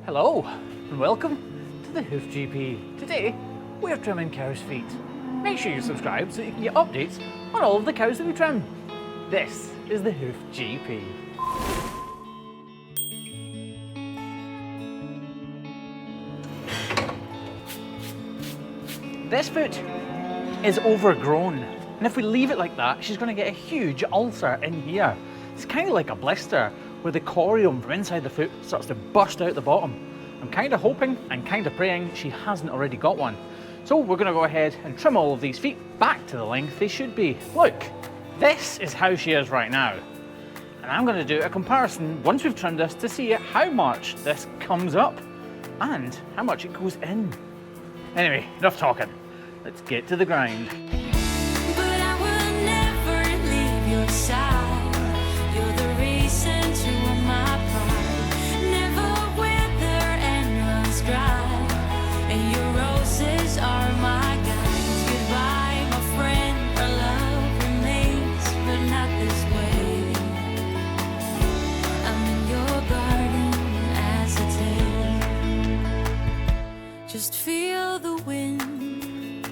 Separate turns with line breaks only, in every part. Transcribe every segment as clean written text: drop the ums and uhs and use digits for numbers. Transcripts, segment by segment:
Hello and welcome to the Hoof GP. Today we're trimming cows' feet. Make sure you subscribe so you can get updates on all of the cows that we trim. This is the Hoof GP. This foot is overgrown, and if we leave it like that, she's going to get a huge ulcer in here. It's kind of like a blister where the corium from inside the foot starts to burst out the bottom. I'm kind of hoping and kind of praying she hasn't already got one. So we're going to go ahead and trim all of these feet back to the length they should be. Look, this is how she is right now. And I'm going to do a comparison once we've trimmed this to see how much this comes up and how much it goes in. Anyway, enough talking. Let's get to the grind.
But I will never leave your side. You're the reason to my pride. Never wither and runs dry. And your roses are my guides. Goodbye, my friend. Our love remains, but not this way. I'm in your garden as a tale. Just feel the wind.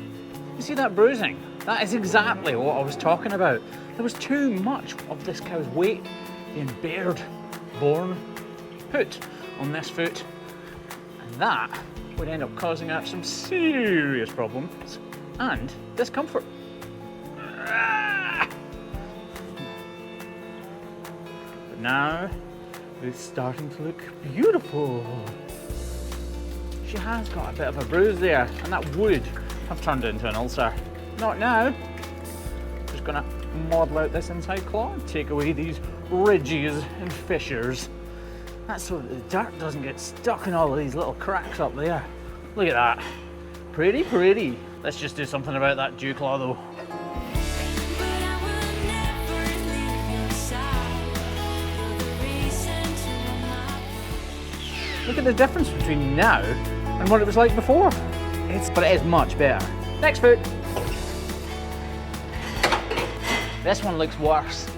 You see that bruising? That is exactly what I was talking about. There was too much of this cow's weight being bared, born, put on this foot, and that would end up causing her some serious problems and discomfort. But now it's starting to look beautiful. She has got a bit of a bruise there, and that would have turned into an ulcer. Not now. Just gonna model out this inside claw and take away these ridges and fissures. That's so that the dirt doesn't get stuck in all of these little cracks up there. Look at that. Pretty, pretty. Let's just do something about that dew claw though. Look at the difference between now and what it was like before. But it is much better. Next foot. This one looks worse.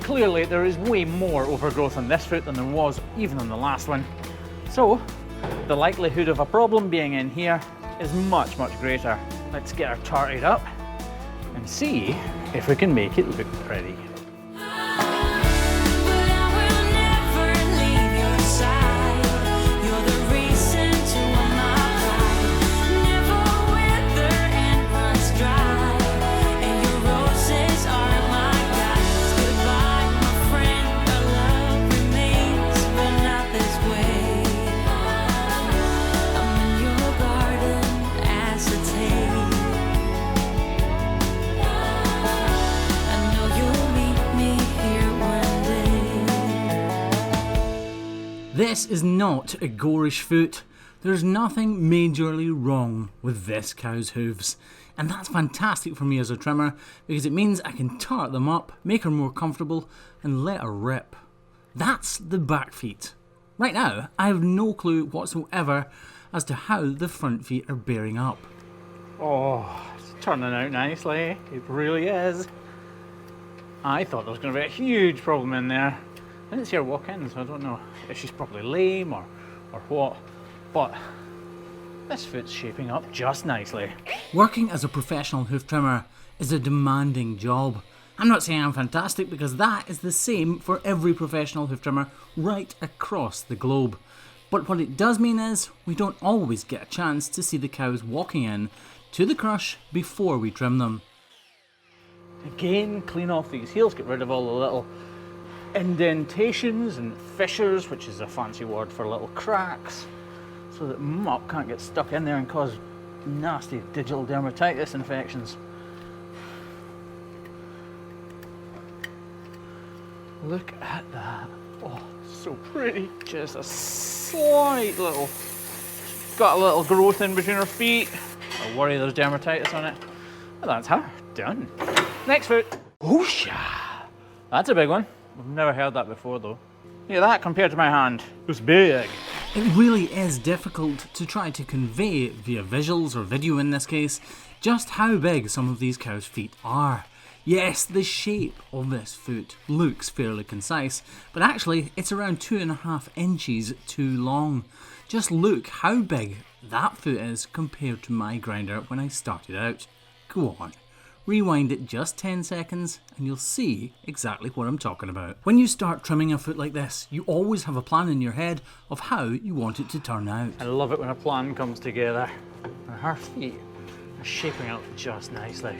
Clearly there is way more overgrowth on this foot than there was even on the last one. So the likelihood of a problem being in here is much, much greater. Let's get her charted up and see if we can make it look pretty.
This is not a gorish foot. There's nothing majorly wrong with this cow's hooves. And that's fantastic for me as a trimmer because it means I can tart them up, make her more comfortable and let her rip. That's the back feet. Right now, I have no clue whatsoever as to how the front feet are bearing up.
Oh, it's turning out nicely. It really is. I thought there was going to be a huge problem in there. I didn't see her walk in, so I don't know if she's probably lame or what, but this foot's shaping up just nicely.
Working as a professional hoof trimmer is a demanding job. I'm not saying I'm fantastic because that is the same for every professional hoof trimmer right across the globe. But what it does mean is we don't always get a chance to see the cows walking in to the crush before we trim them.
Again, clean off these heels, get rid of all the little indentations and fissures, which is a fancy word for little cracks, so that muck can't get stuck in there and cause nasty digital dermatitis infections. Look at that. Oh, so pretty. Just a slight little, got a little growth in between her feet. I worry there's dermatitis on it. But that's her. Done. Next foot. Whoosha! That's a big one. I've never heard that before though. Yeah, that compared to my hand, it's big.
It really is difficult to try to convey via visuals or video in this case just how big some of these cows' feet are. Yes, the shape of this foot looks fairly concise, but actually it's around 2.5 inches too long. Just look how big that foot is compared to my grinder when I started out. Go on, rewind it just 10 seconds and you'll see exactly what I'm talking about. When you start trimming a foot like this, you always have a plan in your head of how you want it to turn out.
I love it when a plan comes together and her feet are shaping up just nicely.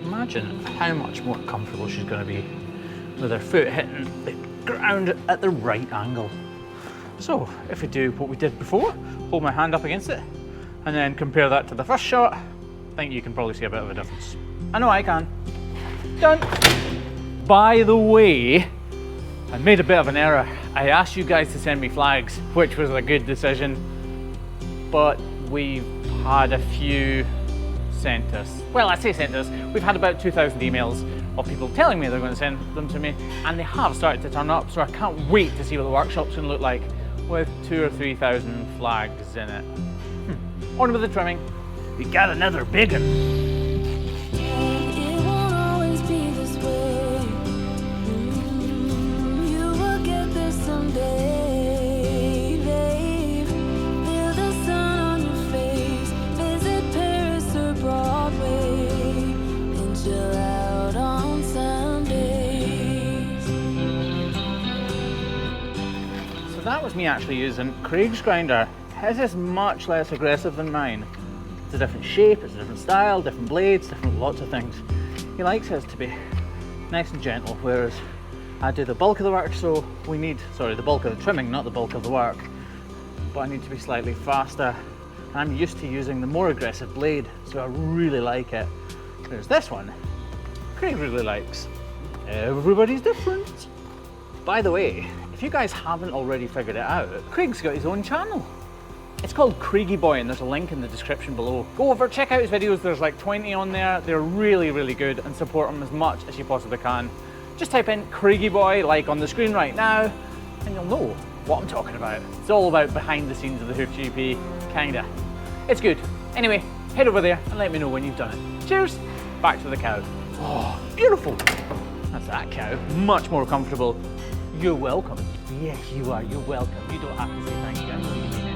Imagine how much more comfortable she's going to be with her foot hitting the ground at the right angle. So if we do what we did before, hold my hand up against it and then compare that to the first shot, I think you can probably see a bit of a difference. I know I can. Done. By the way, I made a bit of an error. I asked you guys to send me flags, which was a good decision, but we've had a few sent us. Well, I say sent us, we've had about 2,000 emails of people telling me they're going to send them to me, and they have started to turn up, so I can't wait to see what the workshop's going to look like with 2,000 or 3,000 flags in it. On with the trimming. We got another big one.
It won't always be this way. You will get there someday, babe. Feel the sun on your face. Visit Paris or Broadway and chill out on Sundays.
So that was me actually using Craig's grinder. His is much less aggressive than mine. It's a different shape, it's a different style, different blades, different lots of things. He likes his to be nice and gentle, whereas I do the bulk of the work, so we need, sorry, the bulk of the trimming, not the bulk of the work. But I need to be slightly faster. And I'm used to using the more aggressive blade, so I really like it. Whereas this one, Craig really likes. Everybody's different. By the way, if you guys haven't already figured it out, Craig's got his own channel. It's called Craigie Boy and there's a link in the description below. Go over, check out his videos, there's like 20 on there. They're really, really good and support him as much as you possibly can. Just type in Craigie Boy, like on the screen right now, and you'll know what I'm talking about. It's all about behind the scenes of the Hoof GP, kinda. It's good. Anyway, head over there and let me know when you've done it. Cheers! Back to the cow. Oh, beautiful! That's that cow. Much more comfortable. You're welcome. Yes, you are. You're welcome. You don't have to say thank you. I know you mean it.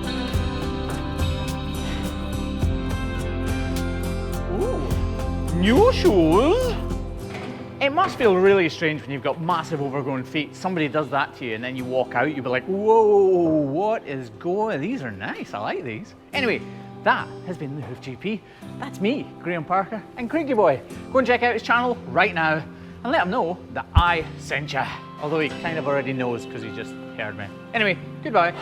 Ooh, new shoes. It must feel really strange when you've got massive overgrown feet. Somebody does that to you and then you walk out, you'll be like, whoa, what is going on? These are nice, I like these. Anyway, that has been the Hoof GP. That's me, Graham Parker, and Craigie Boy. Go and check out his channel right now and let him know that I sent you. Although he kind of already knows because he just heard me. Anyway, goodbye.